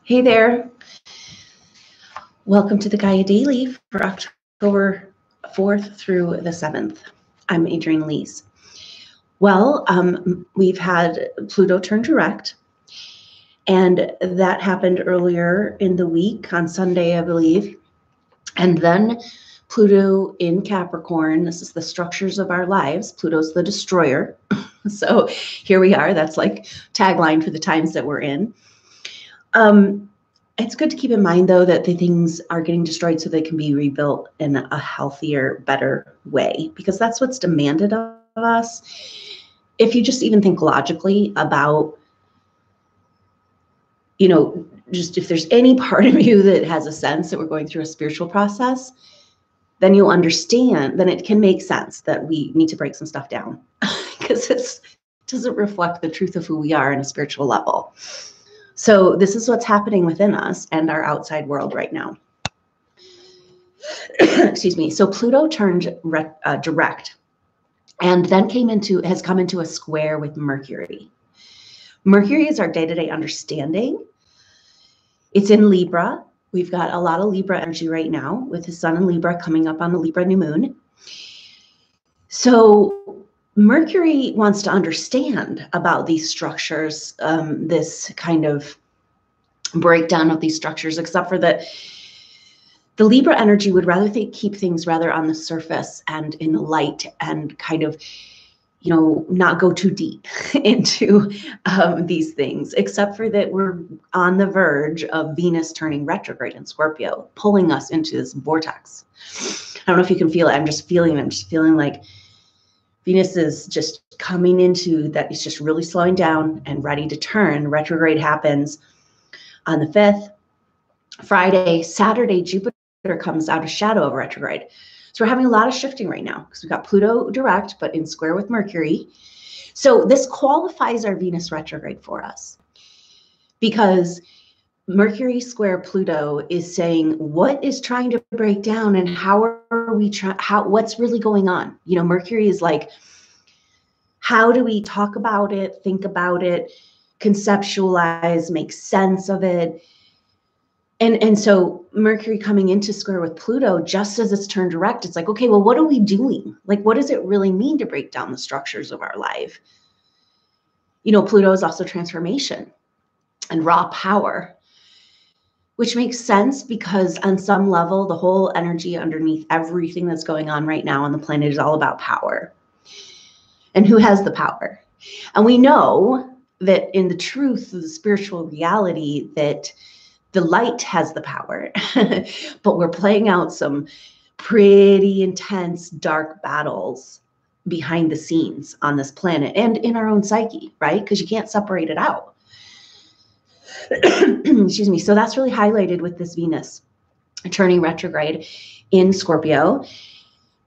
Hey there. Welcome to the Gaia Daily for October 4th through the 7th. I'm Adrienne Lees. Well, we've had Pluto turn direct, and that happened earlier in the week on Sunday, I believe. And then Pluto in Capricorn, this is the structures of our lives. Pluto's the destroyer. So here we are. That's like tagline for the times that we're in. It's good to keep in mind, though, that the things are getting destroyed so they can be rebuilt in a healthier, better way, because that's what's demanded of us. If you just even think logically about, just if there's any part of you that has a sense that we're going through a spiritual process, then you'll understand, then it can make sense that we need to break some stuff down because it doesn't reflect the truth of who we are on a spiritual level. So this is what's happening within us and our outside world right now. Excuse me. So Pluto turned direct and then has come into a square with Mercury. Mercury is our day-to-day understanding. It's in Libra. We've got a lot of Libra energy right now with his sun in Libra coming up on the Libra new moon. So Mercury wants to understand about these structures, this kind of breakdown of these structures, except for that the Libra energy would rather keep things rather on the surface and in the light and kind of, not go too deep into these things, except for that we're on the verge of Venus turning retrograde in Scorpio, pulling us into this vortex. I don't know if you can feel it. I'm just feeling like Venus is just coming into that. It's just really slowing down and ready to turn. Retrograde happens on the 5th. Friday, Saturday, Jupiter comes out of shadow of retrograde. So we're having a lot of shifting right now because we've got Pluto direct, but in square with Mercury. So this qualifies our Venus retrograde for us because Mercury square Pluto is saying what is trying to break down and how are we what's really going on? Mercury is like, how do we talk about it, think about it, conceptualize, make sense of it? And so Mercury coming into square with Pluto, just as it's turned direct, it's like, okay, well, what are we doing? Like, what does it really mean to break down the structures of our life? Pluto is also transformation and raw power, which makes sense because on some level, the whole energy underneath everything that's going on right now on the planet is all about power. And who has the power? And we know that in the truth of the spiritual reality that the light has the power, but we're playing out some pretty intense dark battles behind the scenes on this planet and in our own psyche, right? Because you can't separate it out. Excuse me. So that's really highlighted with this Venus turning retrograde in Scorpio.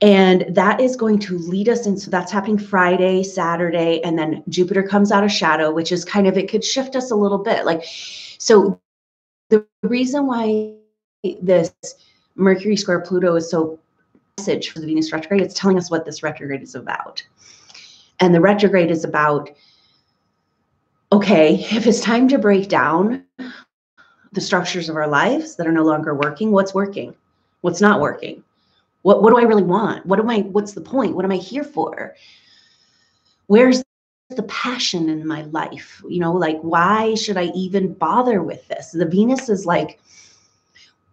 And that is going to lead us in. So that's happening Friday, Saturday, and then Jupiter comes out of shadow, which is kind of, it could shift us a little bit. So the reason why this Mercury square Pluto is so message for the Venus retrograde, it's telling us what this retrograde is about. And the retrograde is about, okay, if it's time to break down the structures of our lives that are no longer working, what's working? What's not working? What do I really want? What's the point? What am I here for? Where's the passion in my life? Why should I even bother with this? The Venus is like,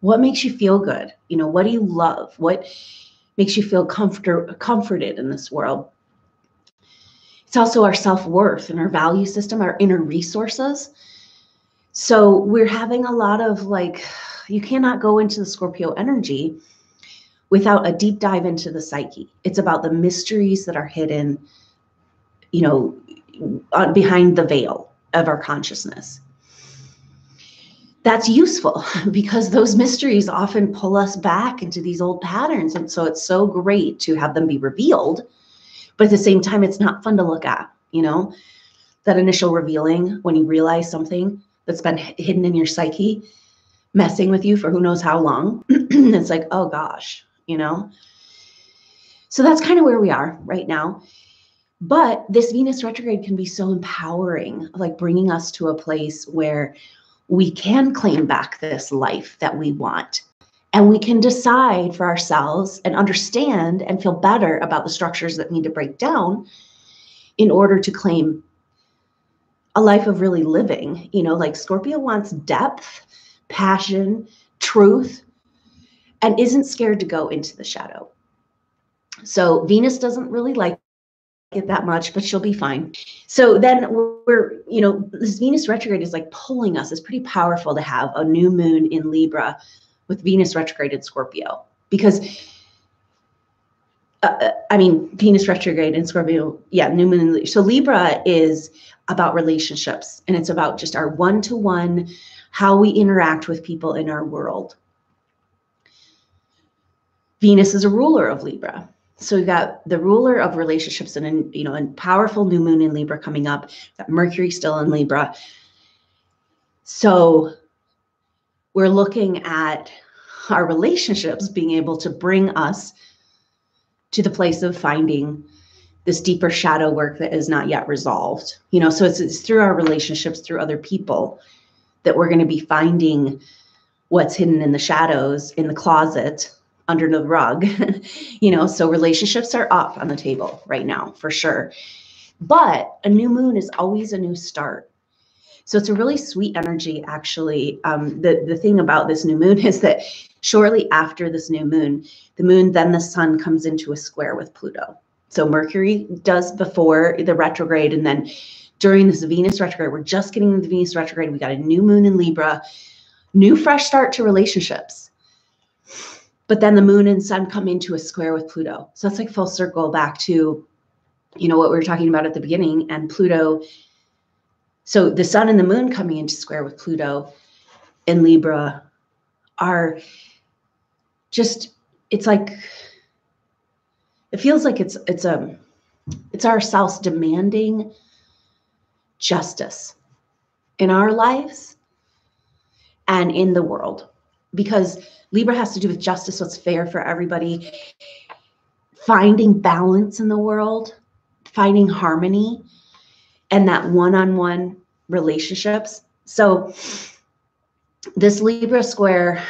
what makes you feel good? What do you love? What makes you feel comforted in this world? It's also our self-worth and our value system, our inner resources. So we're having a lot of you cannot go into the Scorpio energy without a deep dive into the psyche. It's about the mysteries that are hidden, behind the veil of our consciousness. That's useful because those mysteries often pull us back into these old patterns. And so it's so great to have them be revealed, but at the same time, it's not fun to look at, that initial revealing when you realize something that's been hidden in your psyche, messing with you for who knows how long. It's like, oh gosh, So that's kind of where we are right now. But this Venus retrograde can be so empowering, bringing us to a place where we can claim back this life that we want. And we can decide for ourselves and understand and feel better about the structures that need to break down in order to claim a life of really living. You know, like Scorpio wants depth, passion, truth, and isn't scared to go into the shadow. So Venus doesn't really like it that much, but she'll be fine. So then we're, you know, this Venus retrograde is like pulling us. It's pretty powerful to have a new moon in Libra with Venus retrograde in Scorpio, because I mean, Venus retrograde in Scorpio, yeah, new moon in Libra. So Libra is about relationships, and it's about just our one-to-one, how we interact with people in our world. Venus is a ruler of Libra. So we've got the ruler of relationships and, you know, a powerful new moon in Libra coming up, got Mercury still in Libra. So we're looking at our relationships being able to bring us to the place of finding this deeper shadow work that is not yet resolved. You know, so it's through our relationships, through other people, that we're going to be finding what's hidden in the shadows, in the closet, under the rug. You know, so relationships are up on the table right now, for sure. But a new moon is always a new start. So it's a really sweet energy, actually. The thing about this new moon is that shortly after this new moon, then the sun comes into a square with Pluto. So Mercury does before the retrograde, and then during this Venus retrograde, we're just getting into the Venus retrograde. We got a new moon in Libra, new fresh start to relationships. But then the moon and sun come into a square with Pluto. So it's like full circle back to, you know, what we were talking about at the beginning, and Pluto. So the sun and the moon coming into square with Pluto in Libra are just, it's like, it feels like it's ourselves demanding justice in our lives and in the world, because Libra has to do with justice, what's fair for everybody, finding balance in the world, finding harmony, and that one-on-one relationships. So this Libra square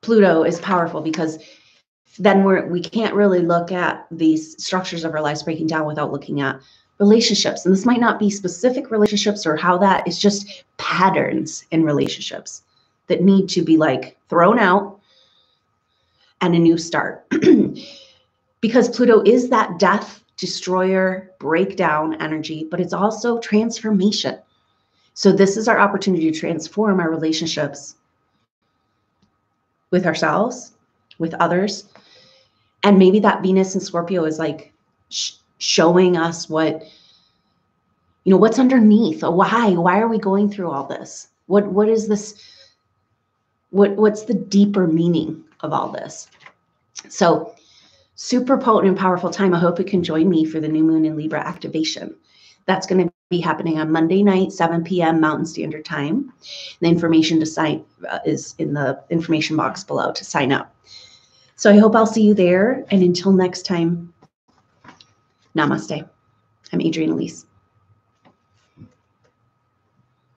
Pluto is powerful, because then we can't really look at these structures of our lives breaking down without looking at relationships. And this might not be specific relationships or how that is, just patterns in relationships that need to be like thrown out and a new start. Because Pluto is that death, destroyer, breakdown energy, but it's also transformation. So this is our opportunity to transform our relationships with ourselves, with others. And maybe that Venus in Scorpio is like showing us what, you know, what's underneath. Why are we going through all this? What is this? What's the deeper meaning of all this? So super potent and powerful time. I hope you can join me for the new moon in Libra activation. That's going to be happening on Monday night, 7 p.m. Mountain Standard Time. The information to sign is in the information box below to sign up. So I hope I'll see you there. And until next time, namaste. I'm Adrienne Elise.